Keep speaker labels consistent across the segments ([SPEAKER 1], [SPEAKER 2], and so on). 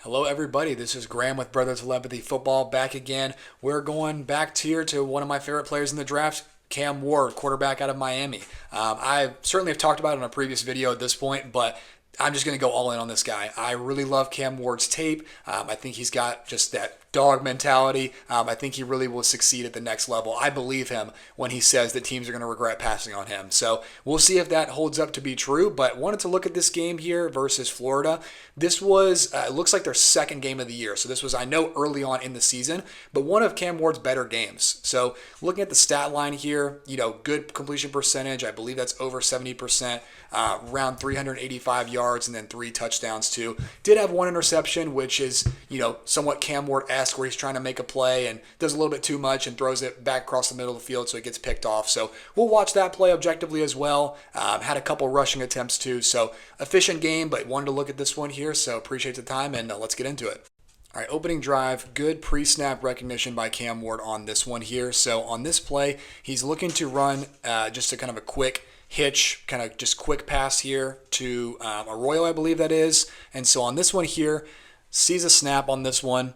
[SPEAKER 1] Hello, everybody. This is Graham with Brother Telepathy Football back again. We're going back here to one of my favorite players in the draft, Cam Ward, quarterback out of Miami. I certainly have talked about it in a previous video at this point, but I'm just going to go all in on this guy. I really love Cam Ward's tape. I think he's got just that dog mentality. I think he really will succeed at the next level. I believe him when he says that teams are going to regret passing on him. So we'll see if that holds up to be true. But wanted to look at this game here versus Florida. This was, it looks like their second game of the year. So this was, I know, early on in the season, but one of Cam Ward's better games. So looking at the stat line here, good completion percentage. I believe that's over 70%, around 385 yards, and then 3 touchdowns too. Did have 1 interception, which is, somewhat Cam Ward-esque, where he's trying to make a play and does a little bit too much and throws it back across the middle of the field, so it gets picked off. So we'll watch that play objectively as well. Had a couple rushing attempts too. So efficient game, but wanted to look at this one here. So appreciate the time, and let's get into it. All right, opening drive, good pre-snap recognition by Cam Ward on this one here. So on this play, he's looking to run just a kind of a quick hitch, kind of just quick pass here to Arroyo, I believe that is. And so on this one here, sees a snap on this one,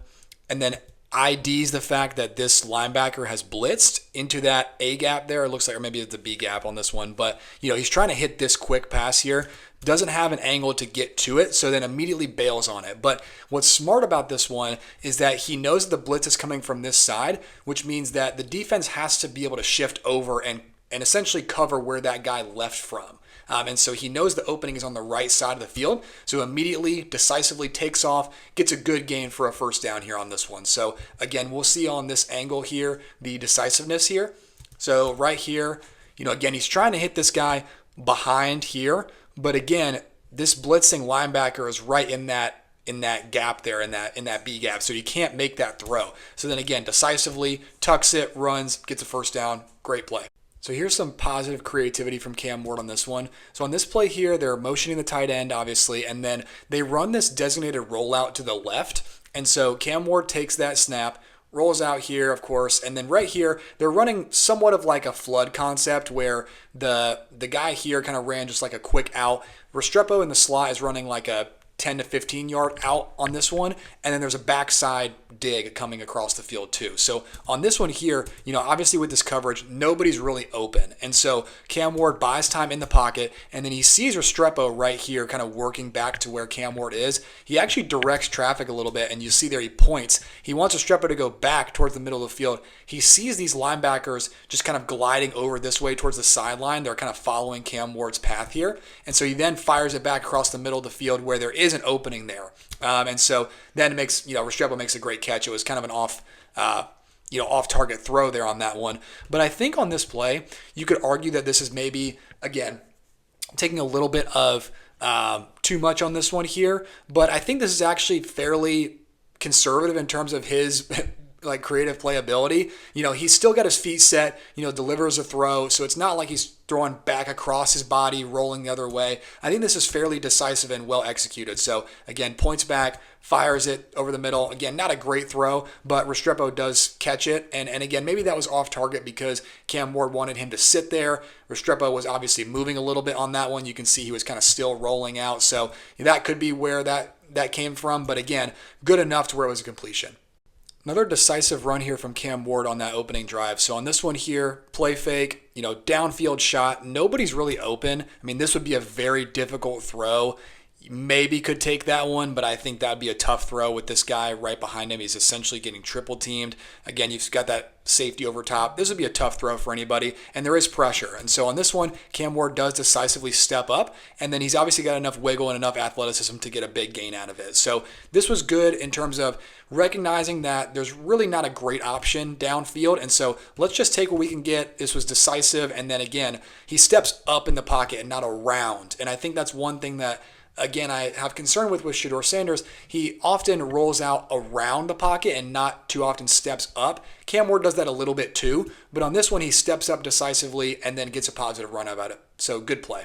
[SPEAKER 1] and then IDs the fact that this linebacker has blitzed into that A gap there. It looks like, or maybe it's the B gap on this one, but he's trying to hit this quick pass here. Doesn't have an angle to get to it, so then immediately bails on it. But what's smart about this one is that he knows the blitz is coming from this side, which means that the defense has to be able to shift over and essentially cover where that guy left from. And so he knows the opening is on the right side of the field, so immediately, decisively takes off, gets a good gain for a first down here on this one. So again, we'll see on this angle here, the decisiveness here. So right here, again, he's trying to hit this guy behind here, but again, this blitzing linebacker is right in that gap there, in that B gap, so he can't make that throw. So then again, decisively tucks it, runs, gets a first down, great play. So here's some positive creativity from Cam Ward on this one. So on this play here, they're motioning the tight end, obviously, and then they run this designated rollout to the left. And so Cam Ward takes that snap, rolls out here, of course, and then right here, they're running somewhat of like a flood concept where the guy here kind of ran just like a quick out. Restrepo in the slot is running like a 10 to 15 yard out on this one, and then there's a backside dig coming across the field too. So on this one here, obviously with this coverage, nobody's really open, and so Cam Ward buys time in the pocket, and then he sees Restrepo right here kind of working back to where Cam Ward is. He actually directs traffic a little bit, and you see there he points. He wants Restrepo to go back towards the middle of the field. He sees these linebackers just kind of gliding over this way towards the sideline. They're kind of following Cam Ward's path here, and so he then fires it back across the middle of the field where there is an opening there. And so then it makes, Restrepo makes a great catch. It was kind of an off-target throw there on that one. But I think on this play, you could argue that this is maybe, again, taking a little bit of too much on this one here. But I think this is actually fairly conservative in terms of his like creative playability. He's still got his feet set, delivers a throw. So it's not like he's throwing back across his body, rolling the other way. I think this is fairly decisive and well executed. So again, points back, fires it over the middle. Again, not a great throw, but Restrepo does catch it. And again, maybe that was off target because Cam Ward wanted him to sit there. Restrepo was obviously moving a little bit on that one. You can see he was kind of still rolling out. So that could be where that came from. But again, good enough to where it was a completion. Another decisive run here from Cam Ward on that opening drive. So on this one here, play fake, downfield shot. Nobody's really open. I mean, this would be a very difficult throw. Maybe could take that one, but I think that would be a tough throw with this guy right behind him. He's essentially getting triple teamed. Again, you've got that safety over top. This would be a tough throw for anybody, and there is pressure. And so on this one, Cam Ward does decisively step up, and then he's obviously got enough wiggle and enough athleticism to get a big gain out of it. So this was good in terms of recognizing that there's really not a great option downfield, and so let's just take what we can get. This was decisive, and then again, he steps up in the pocket and not around. And I think that's one thing that, again, I have concern with Shedeur Sanders. He often rolls out around the pocket and not too often steps up. Cam Ward does that a little bit too, but on this one, he steps up decisively and then gets a positive run out of it. So good play.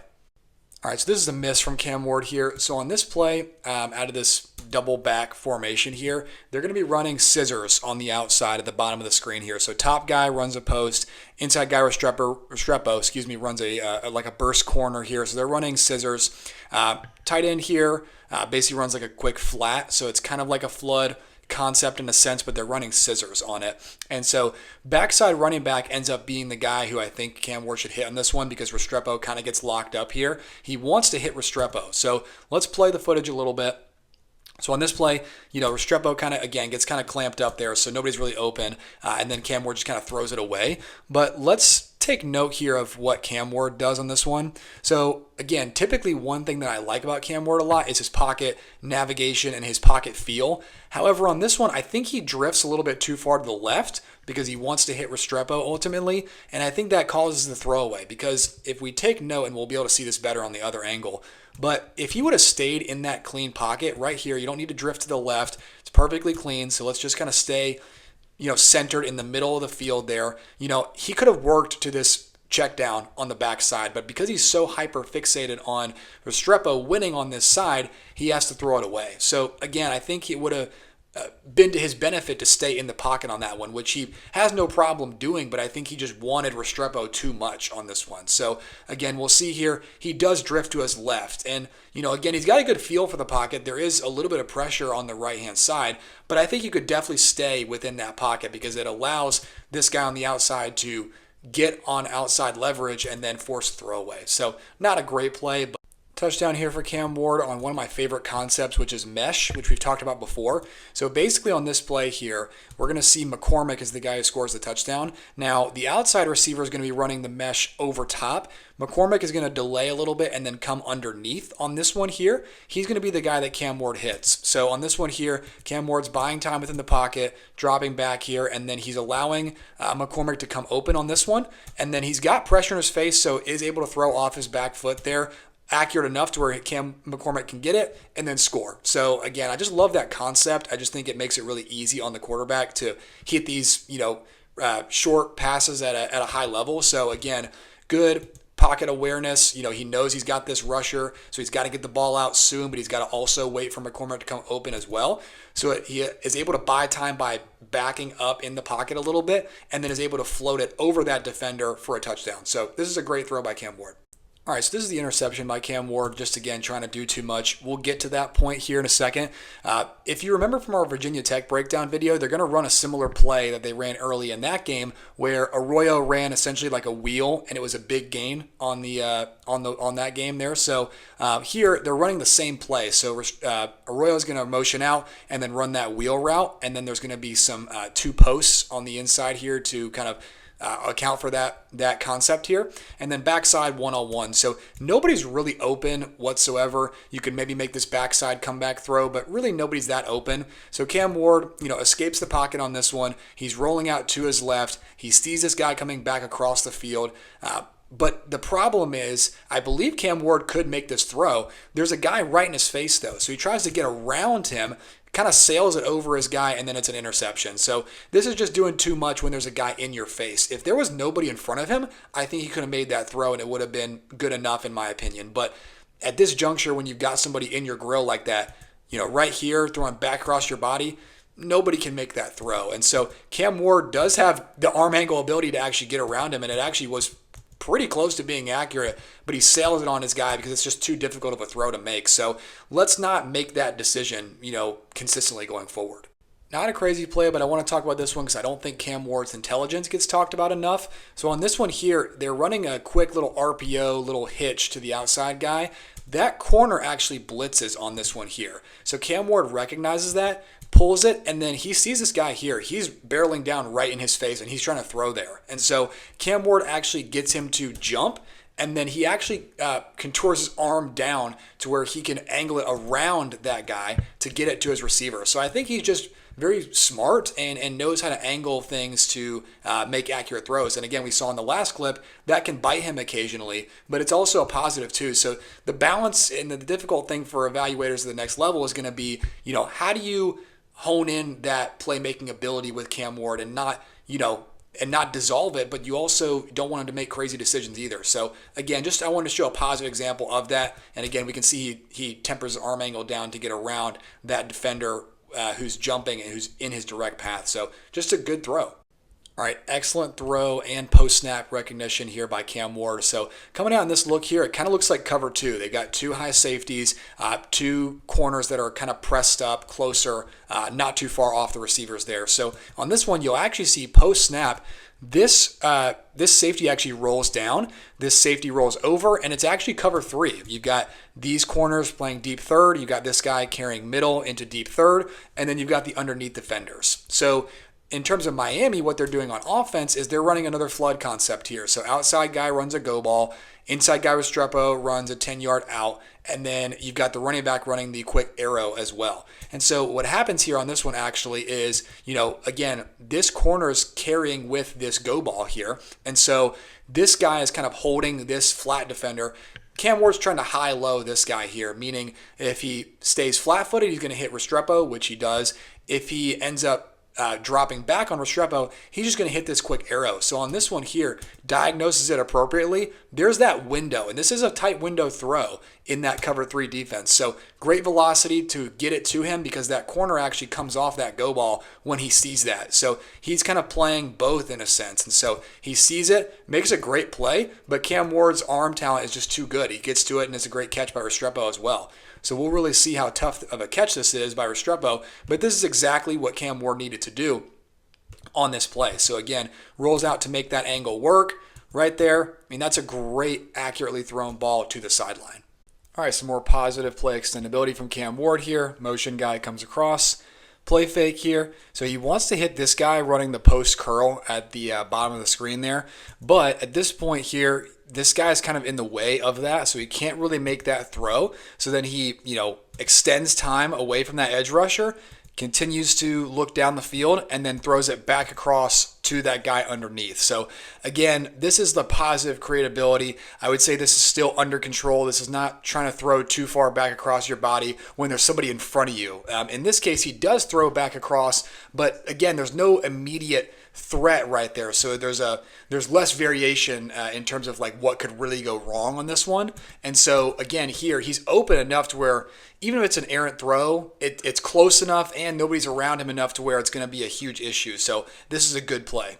[SPEAKER 1] All right, so this is a miss from Cam Ward here. So on this play, out of this double back formation here, they're going to be running scissors on the outside at the bottom of the screen here. So top guy runs a post, inside guy Restrepo, runs a like a burst corner here. So they're running scissors. Tight end here basically runs like a quick flat, so it's kind of like a flood concept in a sense, but they're running scissors on it. And so backside running back ends up being the guy who I think Cam Ward should hit on this one because Restrepo kind of gets locked up here. He wants to hit Restrepo. So let's play the footage a little bit. So on this play, Restrepo kind of, again, gets kind of clamped up there, so nobody's really open, and then Cam Ward just kind of throws it away. But let's take note here of what Cam Ward does on this one. So again, typically one thing that I like about Cam Ward a lot is his pocket navigation and his pocket feel. However, on this one, I think he drifts a little bit too far to the left because he wants to hit Restrepo ultimately, and I think that causes the throwaway because if we take note, and we'll be able to see this better on the other angle, but if he would have stayed in that clean pocket right here, you don't need to drift to the left. It's perfectly clean, so let's just kind of stay centered in the middle of the field there. He could have worked to this check down on the backside, but because he's so hyper fixated on Restrepo winning on this side, he has to throw it away. So again, I think it would have been to his benefit to stay in the pocket on that one, which he has no problem doing, but I think he just wanted Restrepo too much on this one. So again, we'll see here, he does drift to his left. And, again, he's got a good feel for the pocket. There is a little bit of pressure on the right-hand side, but I think you could definitely stay within that pocket because it allows this guy on the outside to get on outside leverage and then force throwaway. So not a great play, but touchdown here for Cam Ward on one of my favorite concepts, which is mesh, which we've talked about before. So basically on this play here, we're going to see McCormick as the guy who scores the touchdown. Now, the outside receiver is going to be running the mesh over top. McCormick is going to delay a little bit and then come underneath. On this one here, he's going to be the guy that Cam Ward hits. So on this one here, Cam Ward's buying time within the pocket, dropping back here, and then he's allowing McCormick to come open on this one. And then he's got pressure in his face, so is able to throw off his back foot there. Accurate enough to where Cam McCormick can get it and then score. So again, I just love that concept. I just think it makes it really easy on the quarterback to hit these, short passes at a high level. So again, good pocket awareness. He knows he's got this rusher, so he's got to get the ball out soon, but he's got to also wait for McCormick to come open as well. So he is able to buy time by backing up in the pocket a little bit and then is able to float it over that defender for a touchdown. So this is a great throw by Cam Ward. All right, so this is the interception by Cam Ward, just again trying to do too much. We'll get to that point here in a second. If you remember from our Virginia Tech breakdown video, they're going to run a similar play that they ran early in that game where Arroyo ran essentially like a wheel, and it was a big gain on that game there. So here they're running the same play. So Arroyo is going to motion out and then run that wheel route, and then there's going to be some two posts on the inside here to kind of account for that concept here, and then backside one-on-one. So nobody's really open whatsoever. You could maybe make this backside comeback throw, but really nobody's that open. So Cam Ward, escapes the pocket on this one. He's rolling out to his left. He sees this guy coming back across the field. But the problem is, I believe Cam Ward could make this throw. There's a guy right in his face, though. So he tries to get around him, kind of sails it over his guy, and then it's an interception. So this is just doing too much when there's a guy in your face. If there was nobody in front of him, I think he could have made that throw, and it would have been good enough in my opinion. But at this juncture, when you've got somebody in your grill like that, right here, throwing back across your body, nobody can make that throw. And so Cam Ward does have the arm angle ability to actually get around him, and it actually was pretty close to being accurate, but he sails it on his guy because it's just too difficult of a throw to make. So let's not make that decision, consistently going forward. Not a crazy play, but I want to talk about this one because I don't think Cam Ward's intelligence gets talked about enough. So on this one here, they're running a quick little RPO, little hitch to the outside guy. That corner actually blitzes on this one here. So Cam Ward recognizes that, pulls it, and then he sees this guy here. He's barreling down right in his face, and he's trying to throw there. And so Cam Ward actually gets him to jump, and then he actually contours his arm down to where he can angle it around that guy to get it to his receiver. So I think he's just very smart and knows how to angle things to make accurate throws. And again, we saw in the last clip, that can bite him occasionally, but it's also a positive too. So the balance and the difficult thing for evaluators at the next level is going to be, how do you hone in that playmaking ability with Cam Ward and not, and not dissolve it, but you also don't want him to make crazy decisions either. So again, just I wanted to show a positive example of that. And again, we can see he tempers his arm angle down to get around that defender who's jumping and who's in his direct path. So just a good throw. All right, excellent throw and post-snap recognition here by Cam Ward. So coming out in this look here, it kind of looks like cover two. They got two high safeties, two corners that are kind of pressed up closer, not too far off the receivers there. So on this one, you'll actually see post-snap, this safety actually rolls down, this safety rolls over, and it's actually cover three. You've got these corners playing deep third, you've got this guy carrying middle into deep third, and then you've got the underneath defenders. So in terms of Miami, what they're doing on offense is they're running another flood concept here. So outside guy runs a go ball, inside guy Restrepo runs a 10-yard out, and then you've got the running back running the quick arrow as well. And so what happens here on this one actually is, again, this corner is carrying with this go ball here. And so this guy is kind of holding this flat defender. Cam Ward's trying to high-low this guy here, meaning if he stays flat-footed, he's going to hit Restrepo, which he does. If he ends up dropping back on Restrepo, he's just going to hit this quick arrow. So on this one here, diagnoses it appropriately. There's that window, and this is a tight window throw in that cover three defense. So great velocity to get it to him because that corner actually comes off that go ball when he sees that. So he's kind of playing both in a sense. And so he sees it, makes a great play, but Cam Ward's arm talent is just too good. He gets to it, and it's a great catch by Restrepo as well. So we'll really see how tough of a catch this is by Restrepo, but this is exactly what Cam Ward needed to do on this play. So again, rolls out to make that angle work right there. I mean, that's a great, accurately thrown ball to the sideline. All right, some more positive play extendability from Cam Ward here. Motion guy comes across. Play fake here. So he wants to hit this guy running the post curl at the bottom of the screen there. But at this point here, this guy's kind of in the way of that, so he can't really make that throw. So then he, extends time away from that edge rusher, continues to look down the field, and then throws it back across to that guy underneath. So again, this is the positive creatability. I would say this is still under control. This is not trying to throw too far back across your body when there's somebody in front of you. In this case, he does throw back across, but again, there's no immediate threat right there. So there's less variation in terms of like what could really go wrong on this one. And so again, here he's open enough to where even if it's an errant throw, it's close enough and nobody's around him enough to where it's going to be a huge issue. So this is a good play.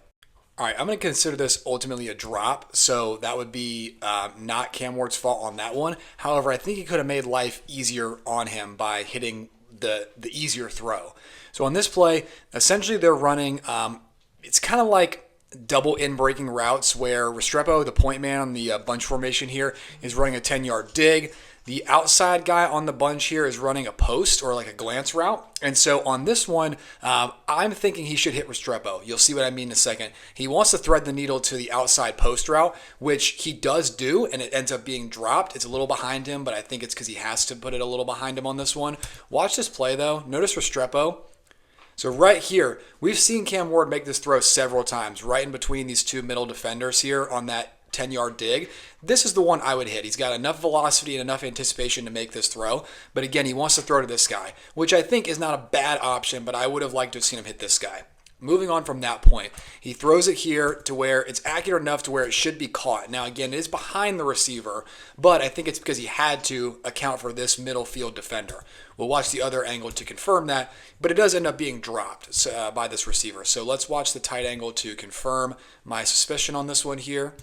[SPEAKER 1] All right, I'm going to consider this ultimately a drop, so that would be not Cam Ward's fault on that one. However, I think he could have made life easier on him by hitting the easier throw. So on this play, essentially they're running, it's kind of like double in breaking routes where Restrepo, the point man on the bunch formation here, is running a 10-yard dig. The outside guy on the bunch here is running a post or like a glance route. And so on this one, I'm thinking he should hit Restrepo. You'll see what I mean in a second. He wants to thread the needle to the outside post route, which he does do, and it ends up being dropped. It's a little behind him, but I think it's because he has to put it a little behind him on this one. Watch this play, though. Notice Restrepo. So right here, we've seen Cam Ward make this throw several times, right in between these two middle defenders here on that 10-yard dig. This is the one I would hit. He's got enough velocity and enough anticipation to make this throw. But again, he wants to throw to this guy, which I think is not a bad option, but I would have liked to have seen him hit this guy. Moving on from that point, he throws it here to where it's accurate enough to where it should be caught. Now, again, it is behind the receiver, but I think it's because he had to account for this middle field defender. We'll watch the other angle to confirm that, but it does end up being dropped by this receiver. So let's watch the tight angle to confirm my suspicion on this one here.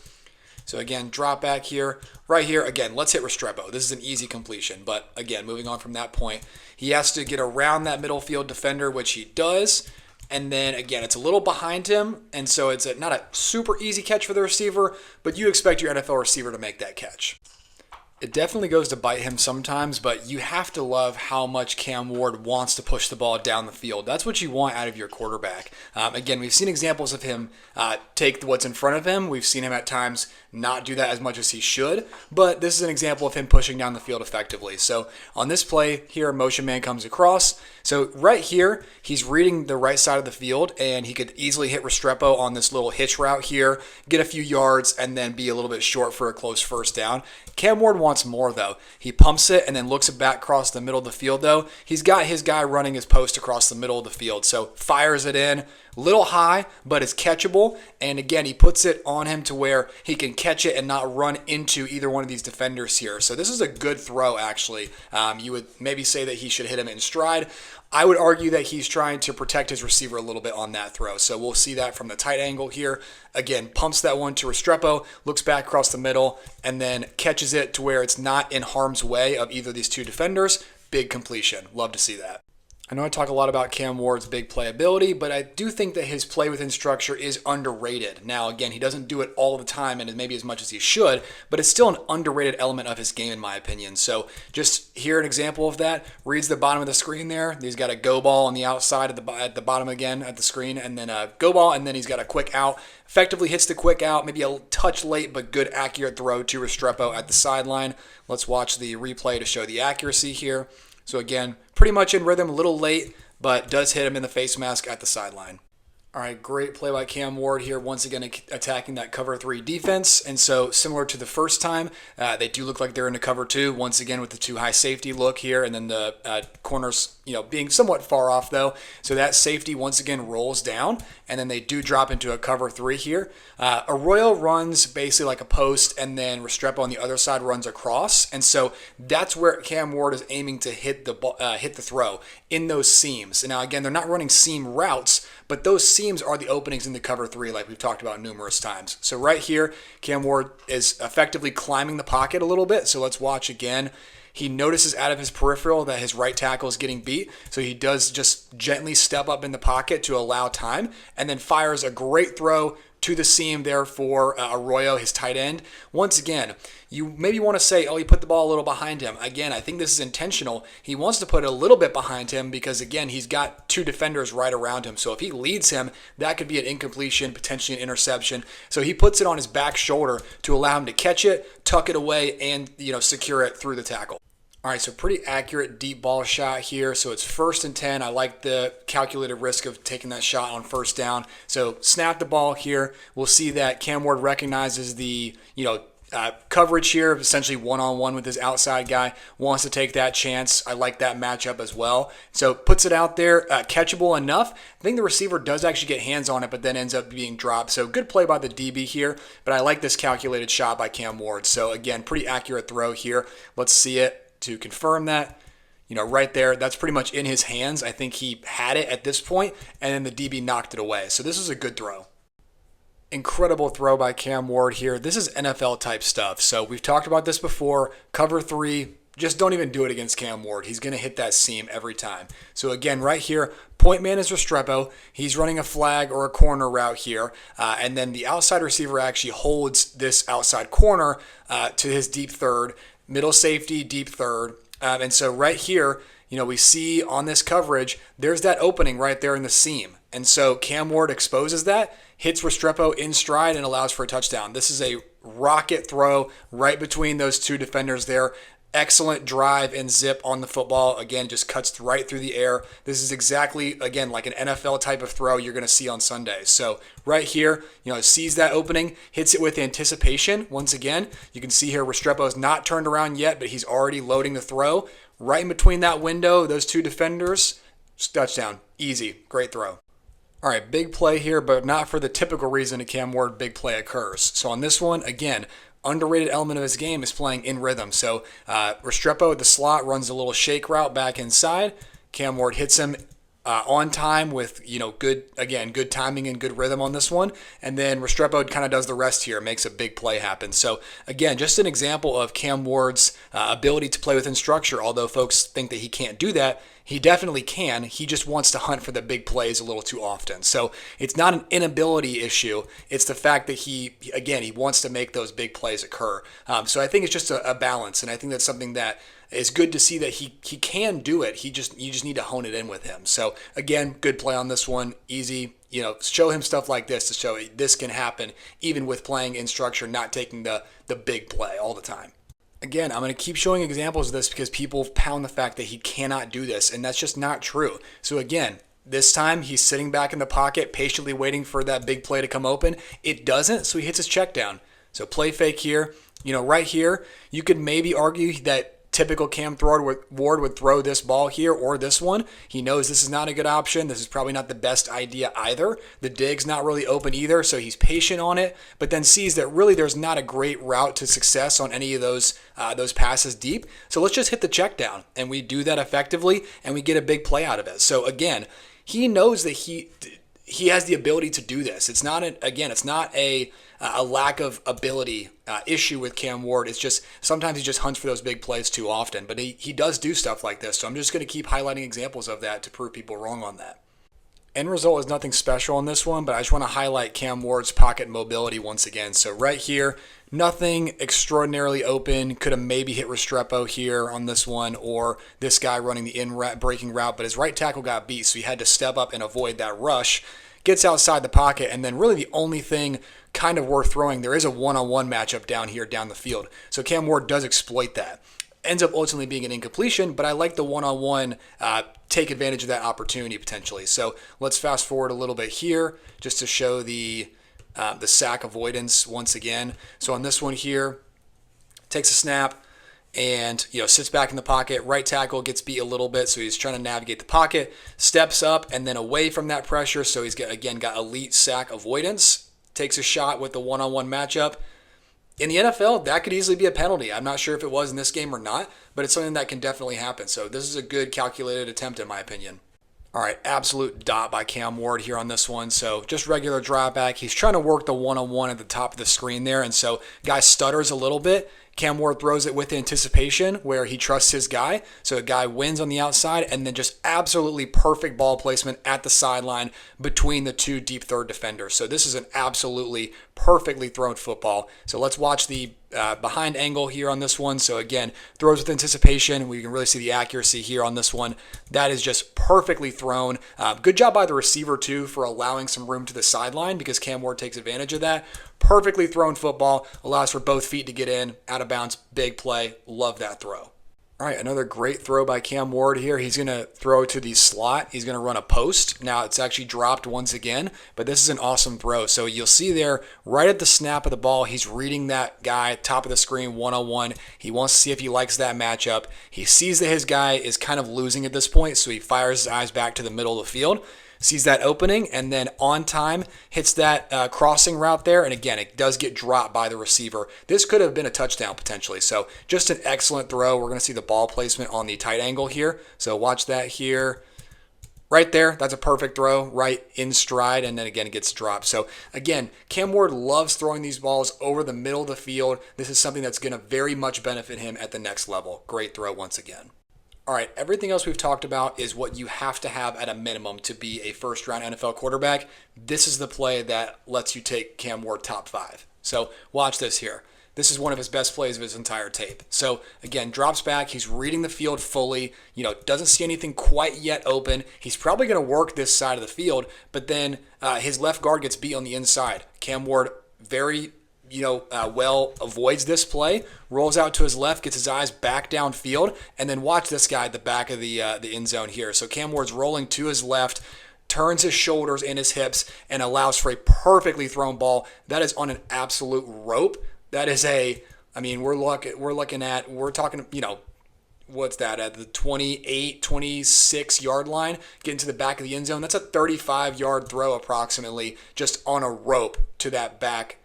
[SPEAKER 1] So again, drop back here. Right here, again, let's hit Restrepo. This is an easy completion, but again, moving on from that point, he has to get around that middle field defender, which he does. And then again, it's a little behind him, and so it's not a super easy catch for the receiver, but you expect your NFL receiver to make that catch. It definitely goes to bite him sometimes, but you have to love how much Cam Ward wants to push the ball down the field. That's what you want out of your quarterback. Again, we've seen examples of him take what's in front of him. We've seen him at times not do that as much as he should, but this is an example of him pushing down the field effectively. So on this play here, motion man comes across. So right here, he's reading the right side of the field, and he could easily hit Restrepo on this little hitch route here, get a few yards, and then be a little bit short for a close first down. Cam Ward wants wants more, though. He pumps it and then looks it back across the middle of the field, though. He's got his guy running his post across the middle of the field, so fires it in. Little high, but it's catchable. And again, he puts it on him to where he can catch it and not run into either one of these defenders here. So this is a good throw, actually. You would maybe say that he should hit him in stride. I would argue that he's trying to protect his receiver a little bit on that throw. So we'll see that from the tight angle here. Again, pumps that one to Restrepo, looks back across the middle, and then catches it to where it's not in harm's way of either of these two defenders. Big completion. Love to see that. I know I talk a lot about Cam Ward's big playability, but I do think that his play within structure is underrated. Now, again, he doesn't do it all the time and maybe as much as he should, but it's still an underrated element of his game in my opinion. So just here an example of that. Reads the bottom of the screen there. He's got a go ball on the outside at the bottom again at the screen, and then a go ball, and then he's got a quick out. Effectively hits the quick out, maybe a touch late, but good accurate throw to Restrepo at the sideline. Let's watch the replay to show the accuracy here. So again, pretty much in rhythm, a little late, but does hit him in the face mask at the sideline. All right, great play by Cam Ward here, once again attacking that cover 3 defense. And so similar to the first time, they do look like they're into cover 2, once again with the 2 high safety look here, and then the corners being somewhat far off though. So that safety once again rolls down, and then they do drop into a cover 3 here. Arroyo runs basically like a post, and then Restrepo on the other side runs across. And so that's where Cam Ward is aiming to hit the throw in those seams. And now again, they're not running seam routes, but those seams are the openings in the cover 3 like we've talked about numerous times. So right here, Cam Ward is effectively climbing the pocket a little bit. So let's watch again. He notices out of his peripheral that his right tackle is getting beat. So he does just gently step up in the pocket to allow time, and then fires a great throw to the seam there for Arroyo, his tight end. Once again, you maybe want to say, oh, he put the ball a little behind him. Again, I think this is intentional. He wants to put it a little bit behind him because, again, he's got 2 defenders right around him. So if he leads him, that could be an incompletion, potentially an interception. So he puts it on his back shoulder to allow him to catch it, tuck it away, and secure it through the tackle. All right, so pretty accurate deep ball shot here. So it's 1st and 10. I like the calculated risk of taking that shot on 1st down. So snap the ball here. We'll see that Cam Ward recognizes the, coverage here, essentially one-on-one with his outside guy, wants to take that chance. I like that matchup as well. So puts it out there, catchable enough. I think the receiver does actually get hands on it, but then ends up being dropped. So good play by the DB here, but I like this calculated shot by Cam Ward. So again, pretty accurate throw here. Let's see it to confirm that. Right there, that's pretty much in his hands. I think he had it at this point, and then the DB knocked it away. So this is a good throw. Incredible throw by Cam Ward here. This is NFL type stuff. So we've talked about this before. Cover 3, just don't even do it against Cam Ward. He's going to hit that seam every time. So again, right here, point man is Restrepo. He's running a flag or a corner route here. And then the outside receiver actually holds this outside corner to his deep third. Middle safety, deep third. And so right here, we see on this coverage, there's that opening right there in the seam. And so Cam Ward exposes that, hits Restrepo in stride, and allows for a touchdown. This is a rocket throw right between those 2 defenders there. Excellent drive and zip on the football. Again, just cuts right through the air. This is exactly, again, like an NFL type of throw you're going to see on Sundays. So right here, sees that opening, hits it with anticipation. Once again, you can see here Restrepo is not turned around yet, but he's already loading the throw. Right in between that window, those 2 defenders, touchdown. Easy. Great throw. All right, big play here, but not for the typical reason a Cam Ward big play occurs. So on this one, again, underrated element of his game is playing in rhythm. So Restrepo at the slot runs a little shake route back inside. Cam Ward hits him on time with good timing and good rhythm on this one. And then Restrepo kind of does the rest here, makes a big play happen. So again, just an example of Cam Ward's ability to play within structure. Although folks think that he can't do that, he definitely can. He just wants to hunt for the big plays a little too often. So it's not an inability issue. It's the fact that he wants to make those big plays occur. So I think it's just a balance, and I think that's something that is good to see that he can do it. You just need to hone it in with him. So again, good play on this one. Easy. Show him stuff like this to show this can happen even with playing in structure, not taking the big play all the time. Again, I'm going to keep showing examples of this because people pound the fact that he cannot do this, and that's just not true. So again, this time he's sitting back in the pocket, patiently waiting for that big play to come open. It doesn't, so he hits his check down. So play fake here. Right here, you could maybe argue that typical Cam Ward would throw this ball here or this one. He knows this is not a good option. This is probably not the best idea either. The dig's not really open either, so he's patient on it, but then sees that really there's not a great route to success on any of those passes deep. So let's just hit the check down, and we do that effectively, and we get a big play out of it. So again, he knows that he has the ability to do this. It's not a lack of ability issue with Cam Ward. It's just sometimes he just hunts for those big plays too often. But he does do stuff like this. So I'm just going to keep highlighting examples of that to prove people wrong on that. End result is nothing special on this one, but I just want to highlight Cam Ward's pocket mobility once again. So right here, nothing extraordinarily open. Could have maybe hit Restrepo here on this one, or this guy running the breaking route, but his right tackle got beat, so he had to step up and avoid that rush. Gets outside the pocket, and then really the only thing kind of worth throwing, there is a one-on-one matchup down here down the field. So Cam Ward does exploit that. Ends up ultimately being an incompletion, but I like the one-on-one take advantage of that opportunity potentially. So let's fast forward a little bit here just to show the sack avoidance once again. So on this one here, takes a snap and sits back in the pocket. Right tackle gets beat a little bit, so he's trying to navigate the pocket, steps up and then away from that pressure. So he's got elite sack avoidance. Takes a shot with the one-on-one matchup. In the NFL, that could easily be a penalty. I'm not sure if it was in this game or not, but it's something that can definitely happen. So this is a good calculated attempt in my opinion. All right, absolute dot by Cam Ward here on this one. So just regular drop back. He's trying to work the one-on-one at the top of the screen there, and so guy stutters a little bit. Cam Ward throws it with anticipation where he trusts his guy. So a guy wins on the outside, and then just absolutely perfect ball placement at the sideline between the two deep third defenders. So this is an absolutely perfectly thrown football. So let's watch the behind angle here on this one. So again, throws with anticipation. We can really see the accuracy here on this one. That is just perfectly thrown. Good job by the receiver too for allowing some room to the sideline, because Cam Ward takes advantage of that. Perfectly thrown football, allows for both feet to get in, out of bounds, big play. Love that throw. All right, another great throw by Cam Ward here. He's going to throw to the slot. He's going to run a post. Now it's actually dropped once again, but this is an awesome throw. So you'll see there, right at the snap of the ball, he's reading that guy, top of the screen, one-on-one. He wants to see if he likes that matchup. He sees that his guy is kind of losing at this point, so he fires his eyes back to the middle of the field. Sees that opening, and then on time hits that crossing route there. And again, it does get dropped by the receiver. This could have been a touchdown potentially. So just an excellent throw. We're going to see the ball placement on the tight angle here. So watch that here. Right there, that's a perfect throw, right in stride, and then again it gets dropped. So again, Cam Ward loves throwing these balls over the middle of the field. This is something that's going to very much benefit him at the next level. Great throw once again. All right, everything else we've talked about is what you have to have at a minimum to be a first-round NFL quarterback. This is the play that lets you take Cam Ward top 5. So watch this here. This is one of his best plays of his entire tape. So again, drops back. He's reading the field fully. Doesn't see anything quite yet open. He's probably going to work this side of the field, but then his left guard gets beat on the inside. Cam Ward very well avoids this play, rolls out to his left, gets his eyes back downfield, and then watch this guy at the back of the end zone here. So Cam Ward's rolling to his left, turns his shoulders and his hips, and allows for a perfectly thrown ball. That is on an absolute rope. That is we're talking, what's that, at the 28, 26 yard line, getting to the back of the end zone. That's a 35-yard throw approximately, just on a rope to that back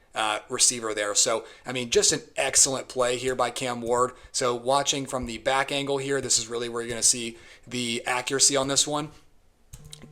[SPEAKER 1] receiver there. So, just an excellent play here by Cam Ward. So watching from the back angle here, this is really where you're going to see the accuracy on this one.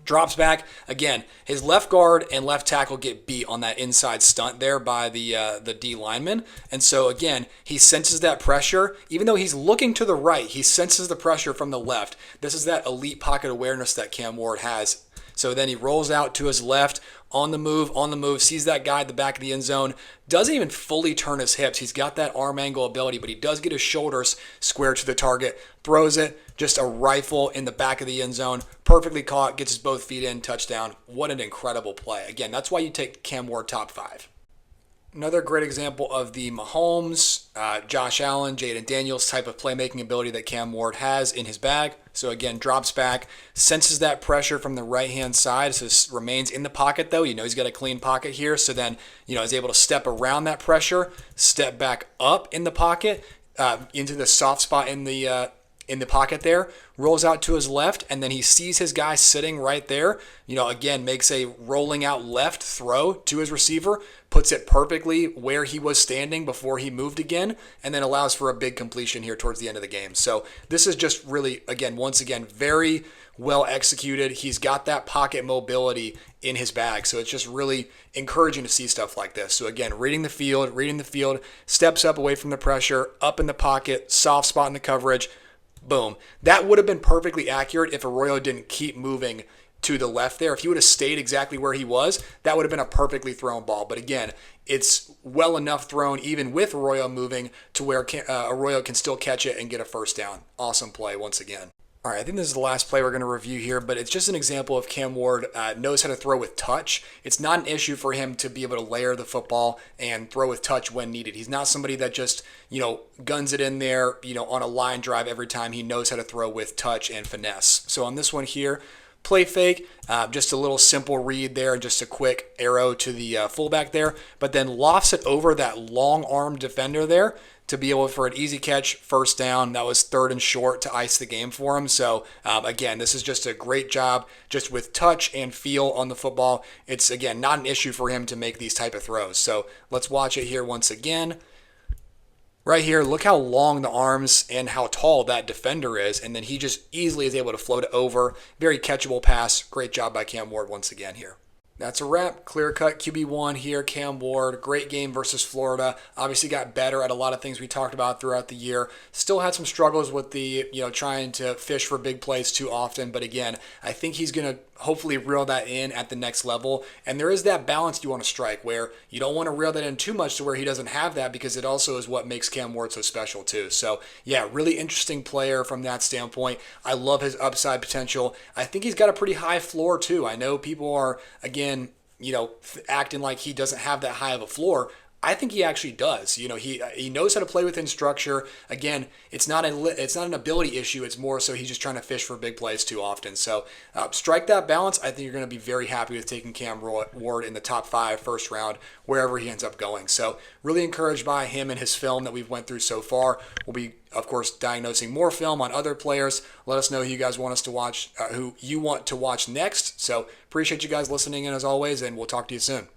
[SPEAKER 1] Drops back. Again, his left guard and left tackle get beat on that inside stunt there by the D lineman. And so, again, he senses that pressure. Even though he's looking to the right, he senses the pressure from the left. This is that elite pocket awareness that Cam Ward has. So then he rolls out to his left, on the move, sees that guy at the back of the end zone, doesn't even fully turn his hips. He's got that arm angle ability, but he does get his shoulders square to the target, throws it, just a rifle in the back of the end zone, perfectly caught, gets his both feet in, touchdown. What an incredible play. Again, that's why you take Cam Ward top 5. Another great example of the Mahomes, Josh Allen, Jaden Daniels type of playmaking ability that Cam Ward has in his bag. So again, drops back, senses that pressure from the right-hand side, so remains in the pocket though. You know he's got a clean pocket here, so then is able to step around that pressure, step back up in the pocket, into the soft spot in the pocket there, rolls out to his left, and then he sees his guy sitting right there. Again, makes a rolling out left throw to his receiver, puts it perfectly where he was standing before he moved again, and then allows for a big completion here towards the end of the game. So this is just really, once again, very well executed. He's got that pocket mobility in his bag. So it's just really encouraging to see stuff like this. So again, reading the field, steps up away from the pressure, up in the pocket, soft spot in the coverage. Boom. That would have been perfectly accurate if Arroyo didn't keep moving to the left there. If he would have stayed exactly where he was, that would have been a perfectly thrown ball. But again, it's well enough thrown even with Arroyo moving to where Arroyo can still catch it and get a first down. Awesome play once again. All right, I think this is the last play we're going to review here, but it's just an example of Cam Ward knows how to throw with touch. It's not an issue for him to be able to layer the football and throw with touch when needed. He's not somebody that just, guns it in there, on a line drive every time. He knows how to throw with touch and finesse. So on this one here, play fake, just a little simple read there, just a quick arrow to the fullback there, but then lofts it over that long arm defender there to be able for an easy catch, first down. That was 3rd and short to ice the game for him. So again, this is just a great job just with touch and feel on the football. It's, again, not an issue for him to make these type of throws. So let's watch it here once again. Right here, look how long the arms and how tall that defender is, and then he just easily is able to float it over. Very catchable pass. Great job by Cam Ward once again here. That's a wrap. Clear-cut QB1 here, Cam Ward. Great game versus Florida. Obviously got better at a lot of things we talked about throughout the year. Still had some struggles with the, trying to fish for big plays too often. But again, I think he's going to hopefully reel that in at the next level. And there is that balance you want to strike where you don't want to reel that in too much to where he doesn't have that, because it also is what makes Cam Ward so special too. So yeah, really interesting player from that standpoint. I love his upside potential. I think he's got a pretty high floor too. I know people are, again, acting like he doesn't have that high of a floor. I think he actually does. He knows how to play within structure. Again, it's not an ability issue. It's more so he's just trying to fish for big plays too often. So strike that balance. I think you're going to be very happy with taking Cam Ward in the top 5 first round, wherever he ends up going. So really encouraged by him and his film that we've went through so far. We'll be, of course, diagnosing more film on other players. Let us know who you guys want us to watch, who you want to watch next. So appreciate you guys listening in as always, and we'll talk to you soon.